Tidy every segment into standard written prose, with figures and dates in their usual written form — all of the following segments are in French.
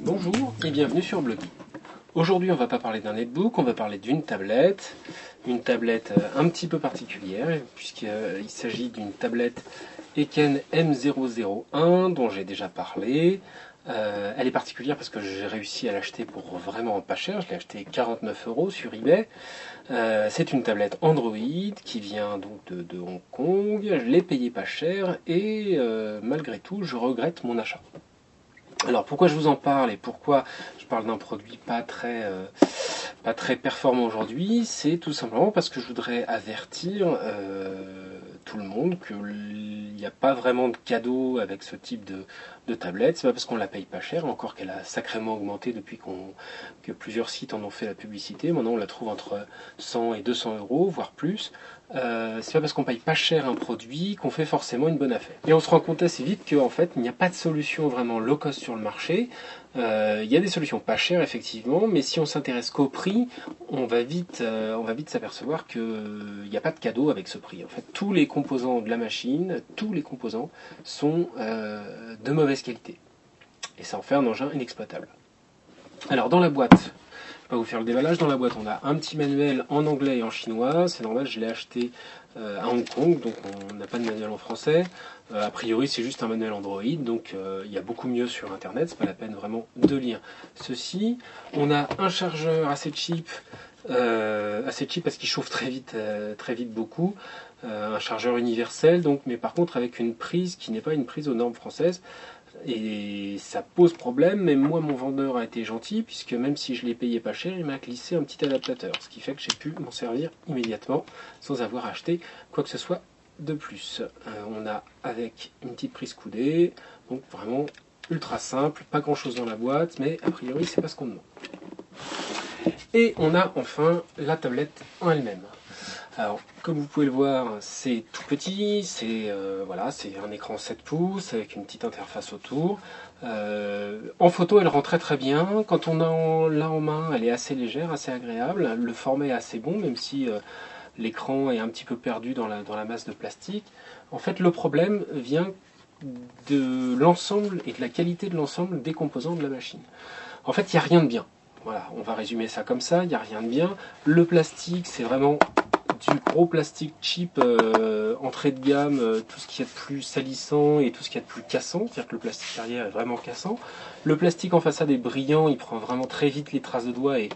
Bonjour et bienvenue sur Blogi. Aujourd'hui on va pas parler d'un netbook, on va parler d'une tablette. Une tablette un petit peu particulière puisqu'il s'agit d'une tablette Eken M001 dont j'ai déjà parlé. Elle est particulière parce que j'ai réussi à l'acheter pour vraiment pas cher, je l'ai acheté 49 € sur eBay. C'est une tablette Android qui vient donc de Hong Kong, je l'ai payé pas cher et malgré tout je regrette mon achat. Alors pourquoi je vous en parle et pourquoi je parle d'un produit pas très performant aujourd'hui, c'est tout simplement parce que je voudrais avertir tout le monde qu'il n'y a pas vraiment de cadeau avec ce type de tablette. C'est pas parce qu'on la paye pas cher, encore qu'elle a sacrément augmenté depuis que plusieurs sites en ont fait la publicité. Maintenant on la trouve entre 100 et 200 €, voire plus. C'est pas parce qu'on paye pas cher un produit qu'on fait forcément une bonne affaire. Et on se rend compte assez vite qu'en fait il n'y a pas de solution vraiment low cost sur le marché. Il y a des solutions pas chères effectivement, mais si on s'intéresse qu'au prix, on va vite s'apercevoir qu'il n'y a pas de cadeau avec ce prix. En fait, tous les composants de la machine, tous les composants sont de mauvaise qualité. Et ça en fait un engin inexploitable. Alors dans la boîte, je vais pas vous faire le déballage, dans la boîte on a un petit manuel en anglais et en chinois, c'est normal, je l'ai acheté à Hong Kong, donc on n'a pas de manuel en français. A priori c'est juste un manuel Android, donc il y a beaucoup mieux sur internet, c'est pas la peine vraiment de lire ceci. On a un chargeur assez cheap parce qu'il chauffe très vite beaucoup. Un chargeur universel, donc, mais par contre avec une prise qui n'est pas une prise aux normes françaises. Et ça pose problème, mais moi mon vendeur a été gentil, puisque même si je l'ai payé pas cher, il m'a glissé un petit adaptateur, ce qui fait que j'ai pu m'en servir immédiatement, sans avoir acheté quoi que ce soit de plus. On a avec une petite prise coudée, donc vraiment ultra simple, pas grand chose dans la boîte, mais a priori c'est pas ce qu'on demande. Et on a enfin la tablette en elle-même. Alors, comme vous pouvez le voir, c'est tout petit, c'est un écran 7 pouces avec une petite interface autour. En photo, elle rend très bien. Quand on l'a en main, elle est assez légère, assez agréable. Le format est assez bon, même si l'écran est un petit peu perdu dans la masse de plastique. En fait, le problème vient de l'ensemble et de la qualité de l'ensemble des composants de la machine. En fait, il n'y a rien de bien. Voilà, on va résumer ça comme ça, il n'y a rien de bien. Le plastique, c'est vraiment du gros plastique cheap, entrée de gamme, tout ce qui est de plus salissant et tout ce qui est de plus cassant, c'est-à-dire que le plastique derrière est vraiment cassant. Le plastique en façade est brillant, il prend vraiment très vite les traces de doigts et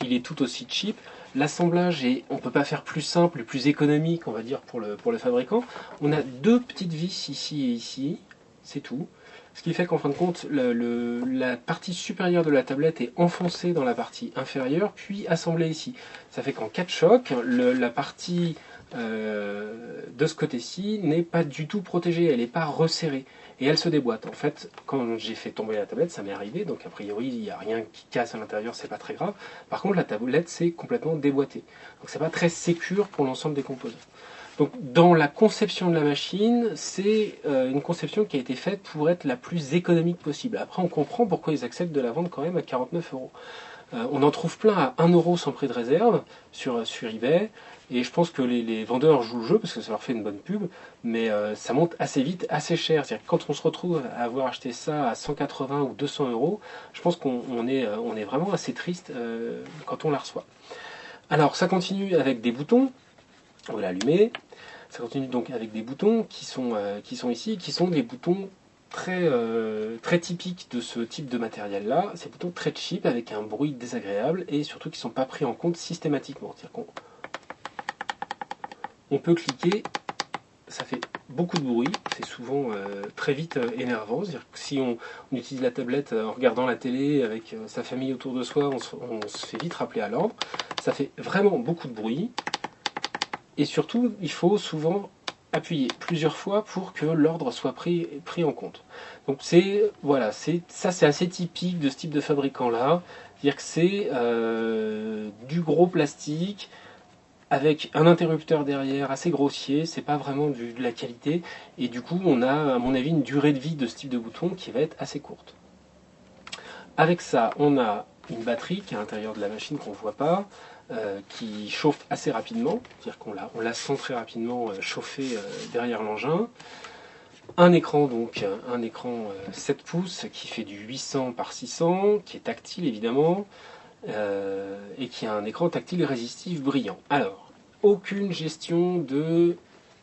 il est tout aussi cheap. L'assemblage, on ne peut pas faire plus simple et plus économique, on va dire, pour le fabricant. On a deux petites vis ici et ici, c'est tout. Ce qui fait qu'en fin de compte, la partie supérieure de la tablette est enfoncée dans la partie inférieure, puis assemblée ici. Ça fait qu'en cas de choc, la partie de ce côté-ci n'est pas du tout protégée, elle n'est pas resserrée. Et elle se déboîte. En fait, quand j'ai fait tomber la tablette, ça m'est arrivé, donc a priori, il n'y a rien qui casse à l'intérieur, c'est pas très grave. Par contre, la tablette s'est complètement déboîtée. Donc c'est pas très sécure pour l'ensemble des composants. Donc dans la conception de la machine, c'est une conception qui a été faite pour être la plus économique possible. Après, on comprend pourquoi ils acceptent de la vendre quand même à 49 €. On en trouve plein à 1 € sans prix de réserve sur eBay. Et je pense que les vendeurs jouent le jeu parce que ça leur fait une bonne pub, mais ça monte assez vite, assez cher. C'est-à-dire que quand on se retrouve à avoir acheté ça à 180 ou 200 €, je pense qu'on est vraiment assez triste quand on la reçoit. Alors ça continue avec des boutons. On va l'allumer. Ça continue donc avec des boutons qui sont ici, qui sont des boutons très typiques de ce type de matériel-là. Ces boutons très cheap avec un bruit désagréable et surtout qui ne sont pas pris en compte systématiquement. C'est-à-dire qu'on peut cliquer, ça fait beaucoup de bruit, c'est souvent très vite énervant. C'est-à-dire que si on utilise la tablette en regardant la télé avec sa famille autour de soi, on se fait vite rappeler à l'ordre. Ça fait vraiment beaucoup de bruit. Et surtout, il faut souvent appuyer plusieurs fois pour que l'ordre soit pris en compte. Donc c'est assez typique de ce type de fabricant-là. C'est-à-dire que c'est du gros plastique avec un interrupteur derrière assez grossier, c'est pas vraiment de la qualité, et du coup on a à mon avis une durée de vie de ce type de bouton qui va être assez courte. Avec ça, on a une batterie qui est à l'intérieur de la machine qu'on ne voit pas, qui chauffe assez rapidement, c'est-à-dire qu'on la sent très rapidement chauffer derrière l'engin. Un écran, donc un écran 7 pouces qui fait du 800 par 600, qui est tactile évidemment, et qui a un écran tactile résistif brillant. Alors, aucune gestion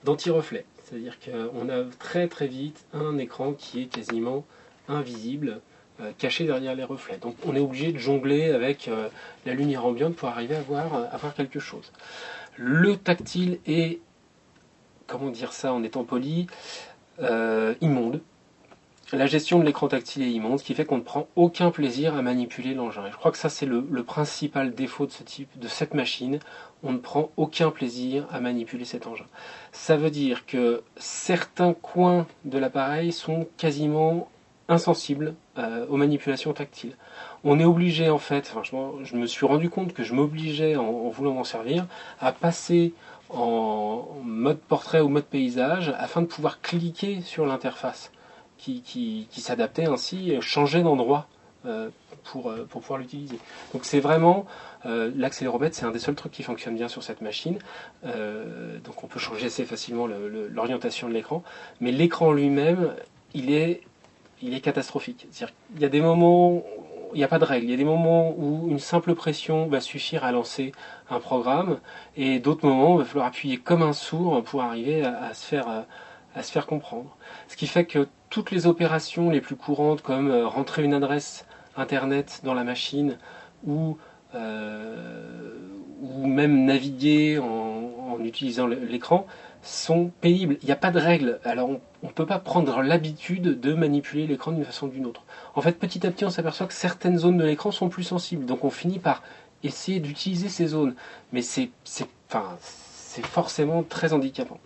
d'anti-reflet, c'est-à-dire qu'on a très très vite un écran qui est quasiment invisible, caché derrière les reflets. Donc on est obligé de jongler avec la lumière ambiante pour arriver à voir quelque chose. Le tactile est, comment dire ça en étant poli, immonde. La gestion de l'écran tactile est immonde, ce qui fait qu'on ne prend aucun plaisir à manipuler l'engin. Et je crois que ça c'est le principal défaut de cette machine. On ne prend aucun plaisir à manipuler cet engin. Ça veut dire que certains coins de l'appareil sont quasiment insensibles aux manipulations tactiles. On est obligé en fait, je me suis rendu compte que je m'obligeais en voulant m'en servir à passer en mode portrait ou mode paysage afin de pouvoir cliquer sur l'interface qui s'adaptait ainsi, changer d'endroit pour pouvoir l'utiliser. Donc c'est vraiment, l'accéléromètre c'est un des seuls trucs qui fonctionne bien sur cette machine, donc on peut changer assez facilement l'orientation de l'écran, mais l'écran lui-même il est catastrophique. C'est-à-dire, il y a des moments il n'y a pas de règle. Il y a des moments où une simple pression va suffire à lancer un programme, et d'autres moments où il va falloir appuyer comme un sourd pour arriver à se faire comprendre. Ce qui fait que toutes les opérations les plus courantes, comme rentrer une adresse internet dans la machine, ou même naviguer en utilisant l'écran, sont pénibles. Il n'y a pas de règle. Alors on ne peut pas prendre l'habitude de manipuler l'écran d'une façon ou d'une autre. En fait, petit à petit, on s'aperçoit que certaines zones de l'écran sont plus sensibles. Donc on finit par essayer d'utiliser ces zones. Mais c'est forcément très handicapant.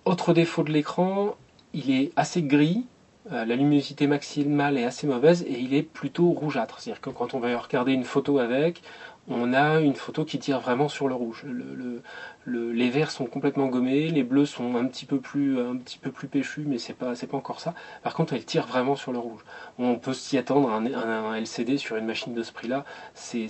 Autre défaut de l'écran, il est assez gris. La luminosité maximale est assez mauvaise et il est plutôt rougeâtre. C'est-à-dire que quand on va regarder une photo avec, on a une photo qui tire vraiment sur le rouge. Les verts sont complètement gommés, les bleus sont un petit peu plus péchus, mais c'est pas encore ça. Par contre, elle tire vraiment sur le rouge. On peut s'y attendre à un LCD sur une machine de ce prix-là. C'est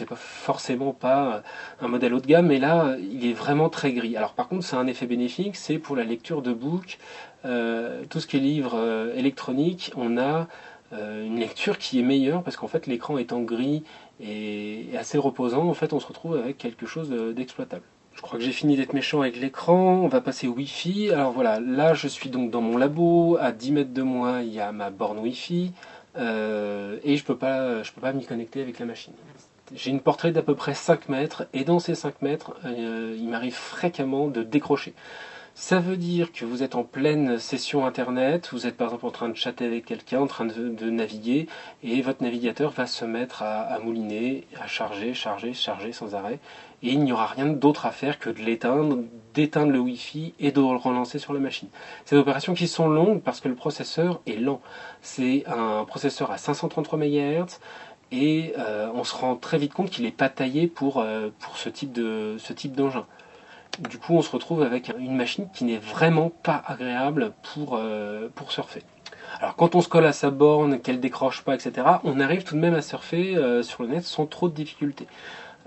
pas forcément pas un modèle haut de gamme, mais là, il est vraiment très gris. Alors par contre, c'est un effet bénéfique, c'est pour la lecture de book, tout ce qui est livre électronique, on a une lecture qui est meilleure parce qu'en fait l'écran étant gris et assez reposant, en fait on se retrouve avec quelque chose d'exploitable. Je crois que j'ai fini d'être méchant avec l'écran, on va passer au Wi-Fi. Alors voilà, là je suis donc dans mon labo, à 10 mètres de moi il y a ma borne Wi-Fi, et je peux pas m'y connecter avec la machine. J'ai une portée d'à peu près 5 mètres, et dans ces 5 mètres, il m'arrive fréquemment de décrocher. Ça veut dire que vous êtes en pleine session internet, vous êtes par exemple en train de chatter avec quelqu'un, en train de naviguer, et votre navigateur va se mettre à mouliner, à charger sans arrêt, et il n'y aura rien d'autre à faire que de l'éteindre, d'éteindre le Wi-Fi et de le relancer sur la machine. C'est des opérations qui sont longues parce que le processeur est lent. C'est un processeur à 533 MHz, et on se rend très vite compte qu'il n'est pas taillé pour ce type d'engin. Du coup, on se retrouve avec une machine qui n'est vraiment pas agréable pour surfer. Alors, quand on se colle à sa borne, qu'elle décroche pas, etc., on arrive tout de même à surfer sur le net sans trop de difficultés.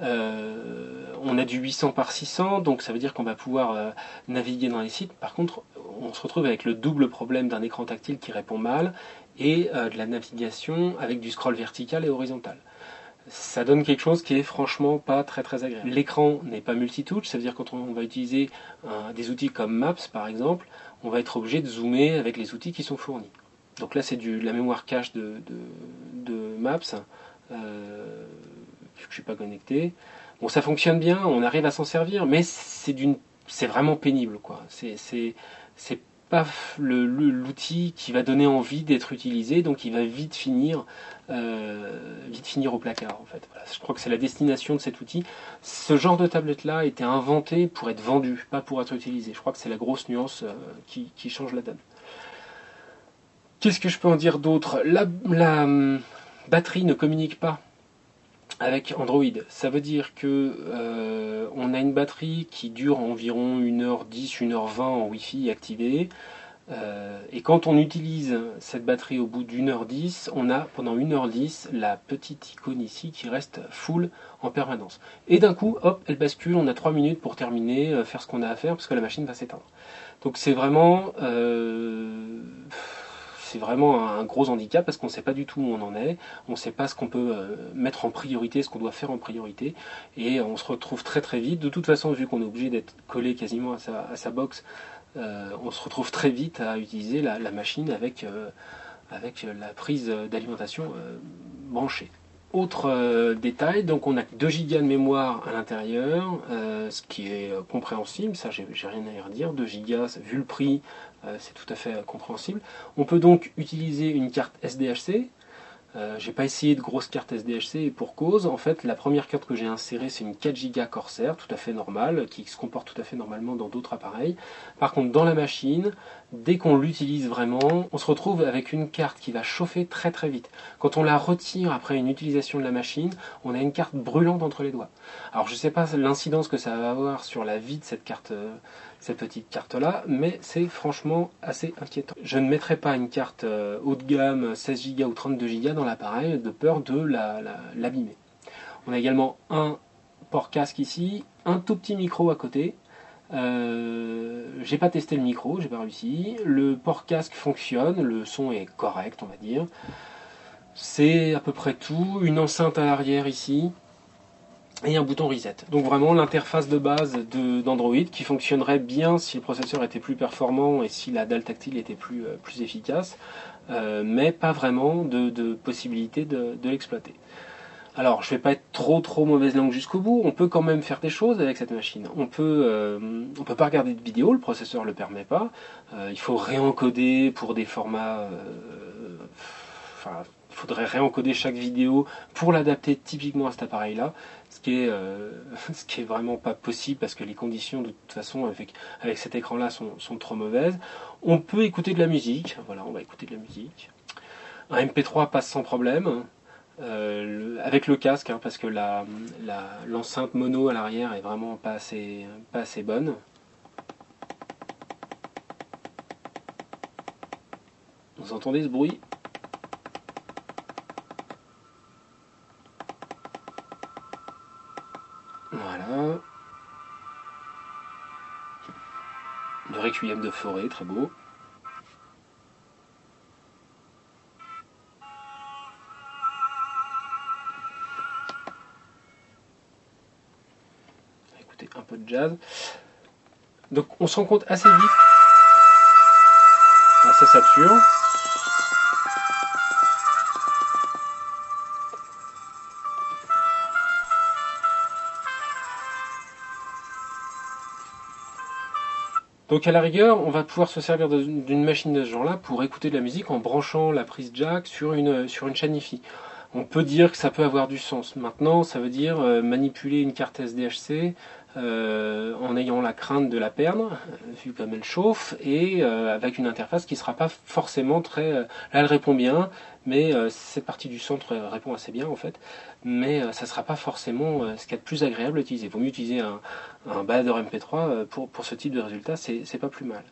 On a du 800 par 600, donc ça veut dire qu'on va pouvoir naviguer dans les sites. Par contre, on se retrouve avec le double problème d'un écran tactile qui répond mal et de la navigation avec du scroll vertical et horizontal. Ça donne quelque chose qui est franchement pas très très agréable. L'écran n'est pas multitouch, ça veut dire quand on va utiliser des outils comme Maps par exemple, on va être obligé de zoomer avec les outils qui sont fournis. Donc là c'est la mémoire cache de Maps, vu que je suis pas connecté. Bon, ça fonctionne bien, on arrive à s'en servir, mais c'est vraiment pénible, quoi. C'est pas l'outil qui va donner envie d'être utilisé, donc il va vite finir au placard en fait. Voilà, je crois que c'est la destination de cet outil. Ce genre de tablette là a été inventé pour être vendu, pas pour être utilisé. Je crois que c'est la grosse nuance qui change la donne. Qu'est-ce que je peux en dire d'autre? La batterie ne communique pas avec Android. Ça veut dire que on a une batterie qui dure environ 1h10, 1h20 en Wi-Fi activée. Et quand on utilise cette batterie au bout d'1h10, on a pendant 1h10 la petite icône ici qui reste full en permanence. Et d'un coup, hop, elle bascule, on a 3 minutes pour terminer, faire ce qu'on a à faire parce que la machine va s'éteindre. Donc c'est vraiment un gros handicap parce qu'on ne sait pas du tout où on en est, on ne sait pas ce qu'on peut mettre en priorité, ce qu'on doit faire en priorité, et on se retrouve très très vite. De toute façon, vu qu'on est obligé d'être collé quasiment à sa box, on se retrouve très vite à utiliser la machine avec la prise d'alimentation branchée. Autre détail, donc on a 2 Go de mémoire à l'intérieur, ce qui est compréhensible, ça j'ai rien à y redire, 2 Go, vu le prix, c'est tout à fait compréhensible. On peut donc utiliser une carte SDHC. J'ai pas essayé de grosses cartes SDHC et pour cause, en fait la première carte que j'ai insérée c'est une 4 Go Corsair, tout à fait normale, qui se comporte tout à fait normalement dans d'autres appareils. Par contre dans la machine, dès qu'on l'utilise vraiment, on se retrouve avec une carte qui va chauffer très très vite. Quand on la retire après une utilisation de la machine, on a une carte brûlante entre les doigts. Alors je sais pas l'incidence que ça va avoir sur la vie de cette carte, cette petite carte là, mais c'est franchement assez inquiétant. Je ne mettrai pas une carte haut de gamme 16 Go ou 32 Go dans l'appareil de peur de l'abîmer. On a également un port casque ici, un tout petit micro à côté. J'ai pas testé le micro, j'ai pas réussi. Le port casque fonctionne, le son est correct on va dire. C'est à peu près tout. Une enceinte à l'arrière ici. Et un bouton reset. Donc vraiment l'interface de base d'Android qui fonctionnerait bien si le processeur était plus performant et si la dalle tactile était plus efficace, mais pas vraiment de possibilité de l'exploiter. Alors je vais pas être trop mauvaise langue jusqu'au bout, on peut quand même faire des choses avec cette machine. On peut pas regarder de vidéo, le processeur le permet pas. Il faut réencoder pour des formats... il faudrait réencoder chaque vidéo pour l'adapter typiquement à cet appareil-là, ce qui est vraiment pas possible parce que les conditions de toute façon avec cet écran-là sont trop mauvaises. On peut écouter de la musique, voilà, on va écouter de la musique. Un MP3 passe sans problème. Avec le casque, parce que l'enceinte mono à l'arrière est vraiment pas assez bonne. Vous entendez ce bruit? Voilà. Le requiem de forêt, très beau. Écoutez un peu de jazz. Donc on se rend compte assez vite. Ah, ça sature. Donc à la rigueur, on va pouvoir se servir d'une machine de ce genre-là pour écouter de la musique en branchant la prise jack sur une chaîne hi-fi. On peut dire que ça peut avoir du sens. Maintenant, ça veut dire manipuler une carte SDHC en ayant la crainte de la perdre, vu comme elle chauffe, et avec une interface qui ne sera pas forcément très... là, elle répond bien, mais cette partie du centre répond assez bien en fait, mais ça ne sera pas forcément ce qu'il y a de plus agréable à utiliser. Il vaut mieux utiliser un baladeur MP3 pour ce type de résultat, c'est pas plus mal.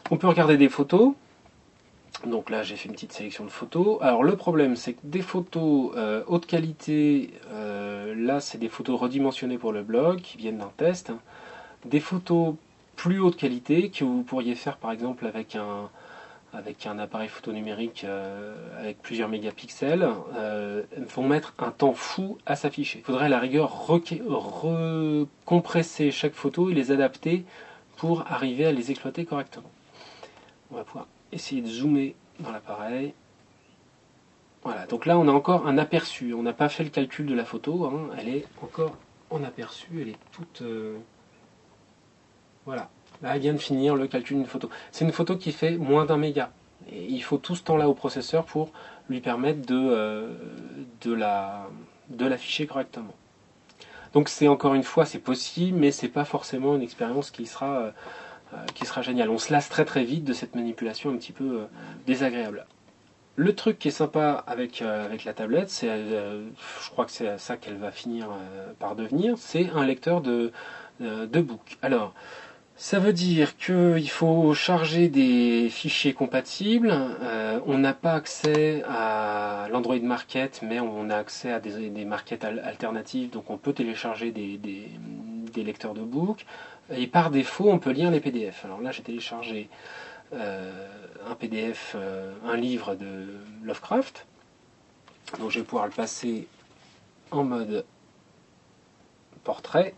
On peut regarder des photos. Donc là j'ai fait une petite sélection de photos. Alors le problème c'est que des photos haute qualité, là c'est des photos redimensionnées pour le blog qui viennent d'un test. Des photos plus haute qualité que vous pourriez faire par exemple avec un appareil photo numérique avec plusieurs mégapixels, vont mettre un temps fou à s'afficher. Il faudrait à la rigueur recompresser chaque photo et les adapter pour arriver à les exploiter correctement. On va pouvoir essayer de zoomer dans l'appareil. Voilà, donc là on a encore un aperçu. On n'a pas fait le calcul de la photo, hein. Elle est encore en aperçu, elle est toute... Voilà, là elle vient de finir le calcul d'une photo. C'est une photo qui fait moins d'1 méga. Et il faut tout ce temps-là au processeur pour lui permettre de l'afficher correctement. Donc c'est encore une fois, c'est possible, mais c'est pas forcément une expérience qui sera géniale. On se lasse très très vite de cette manipulation un petit peu désagréable. Le truc qui est sympa avec la tablette, je crois que c'est ça qu'elle va finir par devenir, c'est un lecteur de book. Alors, Ça veut dire qu'il faut charger des fichiers compatibles. On n'a pas accès à l'Android Market, mais on a accès à des markets alternatives, donc on peut télécharger des lecteurs de book. Et par défaut, on peut lire les PDF. Alors là, j'ai téléchargé un PDF, un livre de Lovecraft. Donc je vais pouvoir le passer en mode portrait.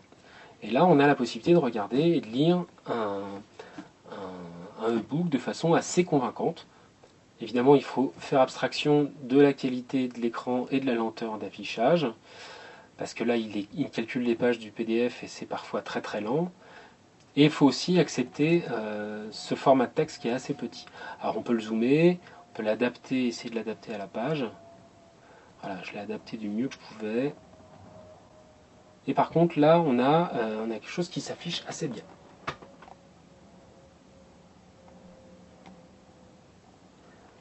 Et là, on a la possibilité de regarder et de lire un e-book de façon assez convaincante. Évidemment, il faut faire abstraction de la qualité de l'écran et de la lenteur d'affichage, parce que là, il calcule les pages du PDF et c'est parfois très très lent. Et il faut aussi accepter ce format de texte qui est assez petit. Alors on peut le zoomer, on peut l'adapter, essayer de l'adapter à la page. Voilà, je l'ai adapté du mieux que je pouvais. Et par contre, là, on a quelque chose qui s'affiche assez bien.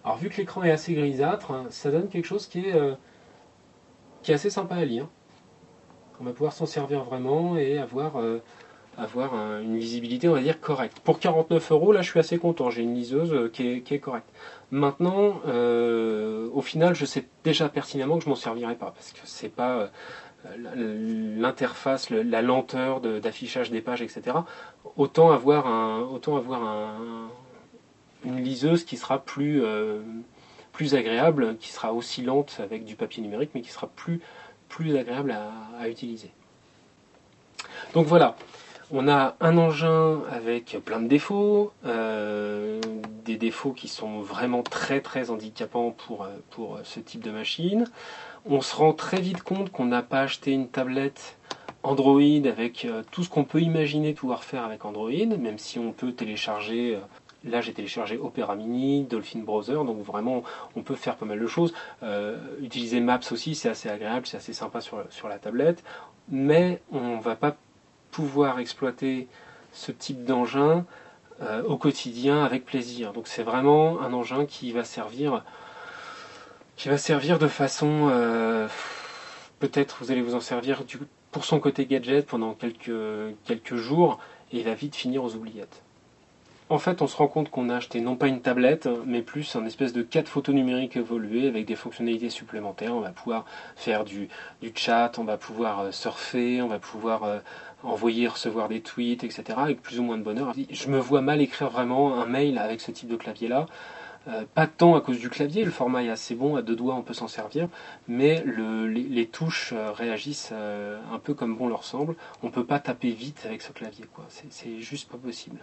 Alors, vu que l'écran est assez grisâtre, ça donne quelque chose qui est assez sympa à lire. On va pouvoir s'en servir vraiment et avoir une visibilité, on va dire, correcte. Pour 49 €, là, je suis assez content. J'ai une liseuse qui est correcte. Maintenant, au final, je sais déjà pertinemment que je m'en servirai pas, parce que c'est pas l'interface, la lenteur d'affichage des pages, etc. Autant avoir une liseuse qui sera plus agréable, qui sera aussi lente avec du papier numérique, mais qui sera plus agréable à utiliser. Donc voilà, on a un engin avec plein de défauts, des défauts qui sont vraiment très très handicapants pour ce type de machine. On se rend très vite compte qu'on n'a pas acheté une tablette Android avec tout ce qu'on peut imaginer pouvoir faire avec Android, même si on peut télécharger. Là, j'ai téléchargé Opera Mini, Dolphin Browser, donc vraiment, on peut faire pas mal de choses. Utiliser Maps aussi, c'est assez agréable, c'est assez sympa sur la tablette, mais on ne va pas pouvoir exploiter ce type d'engin au quotidien avec plaisir. Donc c'est vraiment un engin qui va servir de façon peut-être vous allez vous en servir pour son côté gadget pendant quelques jours et il va vite finir aux oubliettes. En fait, on se rend compte qu'on a acheté non pas une tablette, mais plus un espèce de 4 photos numériques évoluées avec des fonctionnalités supplémentaires. On va pouvoir faire du chat, on va pouvoir surfer, on va pouvoir envoyer, recevoir des tweets, etc. avec plus ou moins de bonheur. Je me vois mal écrire vraiment un mail avec ce type de clavier-là. Pas tant à cause du clavier, le format est assez bon, à deux doigts on peut s'en servir, mais les touches réagissent un peu comme bon leur semble. On peut pas taper vite avec ce clavier, quoi. C'est juste pas possible.